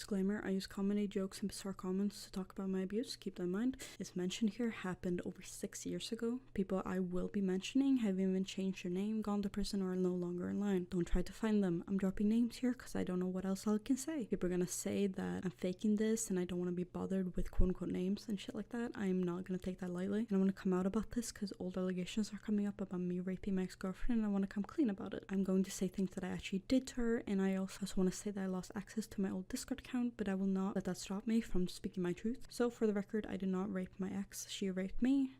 Disclaimer, I use comedy, jokes, and bizarre comments to talk about my abuse. Keep that in mind. This mention here happened over 6 years ago. People I will be mentioning have even changed their name, gone to prison, or are no longer in line. Don't try to find them. I'm dropping names here because I don't know what else I can say. People are gonna say that I'm faking this and I don't want to be bothered with quote-unquote names and shit like that. I'm not gonna take that lightly. And I want to come out about this because old allegations are coming up about me raping my ex-girlfriend, and I want to come clean about it. I'm going to say things that I actually did to her, and I also want to say that I lost access to my old Discord account, but I will not let that stop me from speaking my truth. So for the record, I did not rape my ex. She raped me,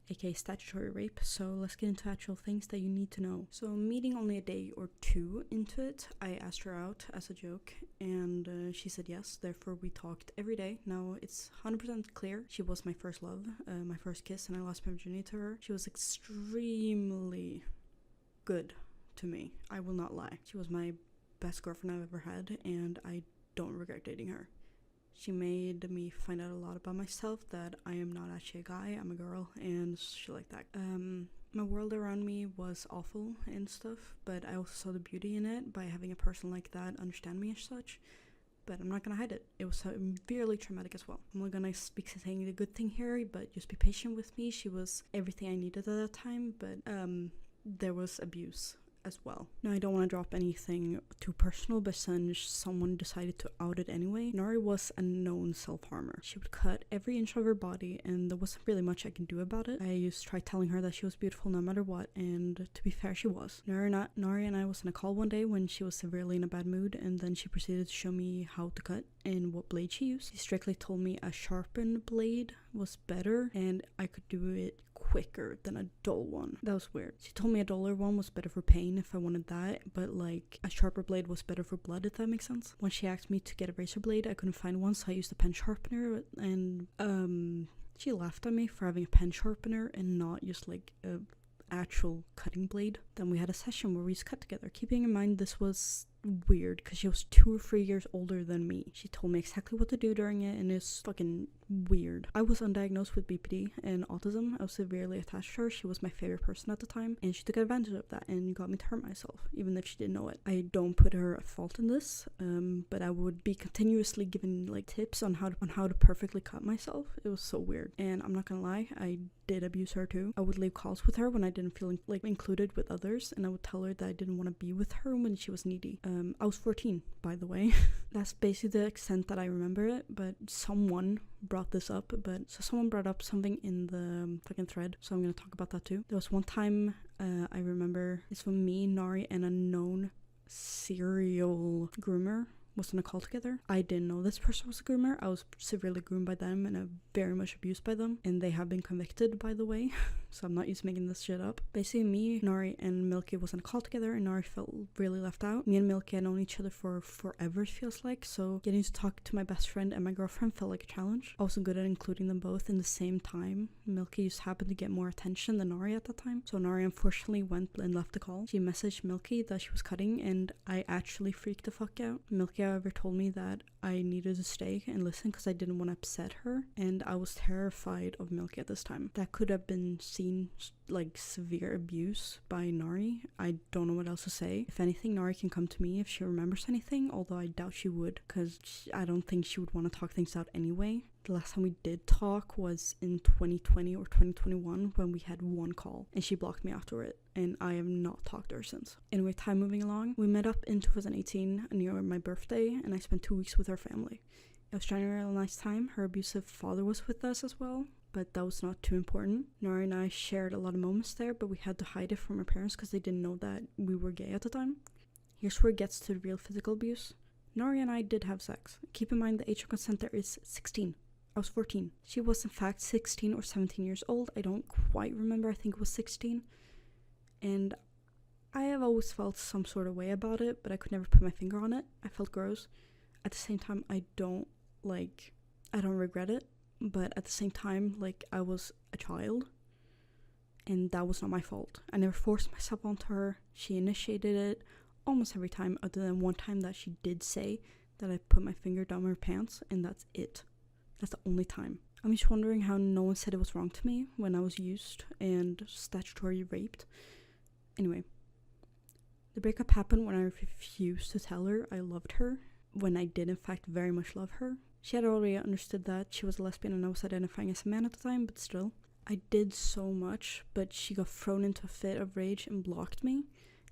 aka statutory rape. So let's get into actual things that you need to know. So meeting only a day or two into it, I asked her out as a joke, and she said yes. Therefore we talked every day. Now it's 100% clear she was my first love, my first kiss, and I lost my virginity to her. She was extremely good to me, I will not lie. She was my best girlfriend I've ever had, and I don't regret dating her. She made me find out a lot about myself, that I am not actually a guy, I'm a girl, and shit like that. My world around me was awful and stuff, but I also saw the beauty in it by having a person like that understand me as such. But I'm not gonna hide it. It was severely traumatic as well. I'm not gonna speak saying the good thing here, but just be patient with me. She was everything I needed at that time, but there was abuse as well. Now, I don't want to drop anything too personal, but since someone decided to out it anyway, Nari was a known self-harmer. She would cut every inch of her body, and there wasn't really much I can do about it. I used to try telling her that she was beautiful no matter what, and to be fair, she was. Nari and I was in a call one day when she was severely in a bad mood, and then she proceeded to show me how to cut and what blade she used. She strictly told me a sharpened blade was better, and I could do it quicker than a dull one. That was weird. She told me a duller one was better for pain if I wanted that, but like a sharper blade was better for blood, if that makes sense. When she asked me to get a razor blade, I couldn't find one, so I used a pen sharpener, and she laughed at me for having a pen sharpener and not just like a actual cutting blade. Then we had a session where we just cut together. Keeping in mind this was weird because she was 2 or 3 years older than me. She told me exactly what to do during it, and it's fucking weird. I was undiagnosed with BPD and autism. I was severely attached to her. She was my favorite person at the time, and she took advantage of that and got me to hurt myself, even if she didn't know it. I don't put her at fault in this, but I would be continuously given like tips on how to perfectly cut myself. It was so weird, and I'm not gonna lie, I did abuse her too. I would leave calls with her when I didn't feel like included with others, and I would tell her that I didn't want to be with her when she was needy. I was 14, by the way. That's basically the extent that I remember it, but someone brought this up, someone brought up something in the fucking thread, so I'm gonna talk about that too. There was one time, I remember, it's when me, Nari, and a known serial groomer was on a call together. I didn't know this person was a groomer. I was severely groomed by them and very much abused by them, and they have been convicted, by the way. So I'm not just making this shit up. Basically, me, Nari, and Milky was on a call together, and Nari felt really left out. Me and Milky had known each other for forever, it feels like, so getting to talk to my best friend and my girlfriend felt like a challenge. I wasn't good at including them both in the same time. Milky just happened to get more attention than Nari at that time, so Nari unfortunately went and left the call. She messaged Milky that she was cutting, and I actually freaked the fuck out. Milky, however, told me that I needed to stay and listen because I didn't want to upset her, and I was terrified of Milky at this time. That could have been seen like severe abuse by Nari. I don't know what else to say. If anything, Nari can come to me if she remembers anything, although I doubt she would, because I don't think she would want to talk things out anyway. The last time we did talk was in 2020 or 2021 when we had one call, and she blocked me after it, and I have not talked to her since. Anyway, time moving along. We met up in 2018 near my birthday, and I spent 2 weeks with her family. It was generally a nice time. Her abusive father was with us as well, but that was not too important. Nari and I shared a lot of moments there, but we had to hide it from our parents because they didn't know that we were gay at the time. Here's where it gets to real physical abuse. Nari and I did have sex. Keep in mind the age of consent there is 16. I was 14. She was in fact 16 or 17 years old. I don't quite remember. I think it was 16. And I have always felt some sort of way about it, but I could never put my finger on it. I felt gross. At the same time, I don't regret it. But at the same time, like, I was a child, and that was not my fault. I never forced myself onto her. She initiated it almost every time, other than one time that she did say that I put my finger down her pants, and that's it. That's the only time. I'm just wondering how no one said it was wrong to me when I was used and statutory raped. Anyway, the breakup happened when I refused to tell her I loved her. when I did in fact very much love her. She had already understood that she was a lesbian and I was identifying as a man at the time, but still. I did so much, but she got thrown into a fit of rage and blocked me.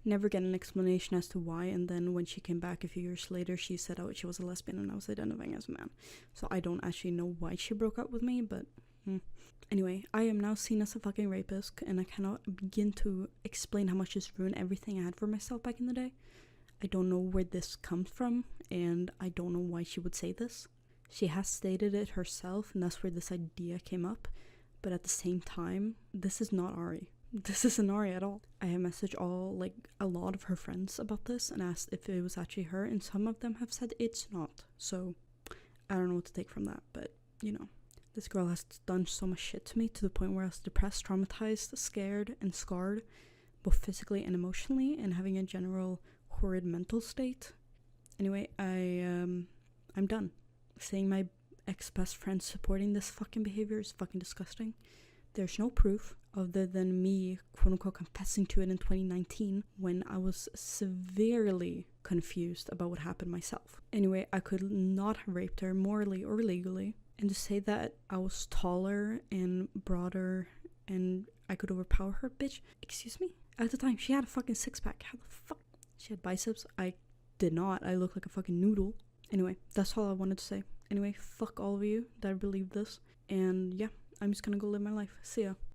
Never get an explanation as to why, and then when she came back a few years later, she said she was a lesbian and I was identifying as a man. So I don't actually know why she broke up with me, but anyway, I am now seen as a fucking rapist, and I cannot begin to explain how much this ruined everything I had for myself back in the day. I don't know where this comes from, and I don't know why she would say this. She has stated it herself, and that's where this idea came up. But at the same time, this is not Ari. This isn't Ari at all. I have messaged a lot of her friends about this and asked if it was actually her, and some of them have said it's not. So I don't know what to take from that, but you know, this girl has done so much shit to me to the point where I was depressed, traumatized, scared, and scarred, both physically and emotionally, and having a general horrid mental state. Anyway, I'm done. Seeing my ex-best friend supporting this fucking behavior is fucking disgusting. There's no proof other than me quote-unquote confessing to it in 2019 when I was severely confused about what happened myself. Anyway, I could not have raped her morally or legally, and to say that I was taller and broader and I could overpower her, bitch, excuse me? At the time, she had a fucking six-pack. How the fuck? She had biceps. I did not. I looked like a fucking noodle. Anyway, that's all I wanted to say. Anyway, fuck all of you that believe this. And yeah, I'm just gonna go live my life. See ya.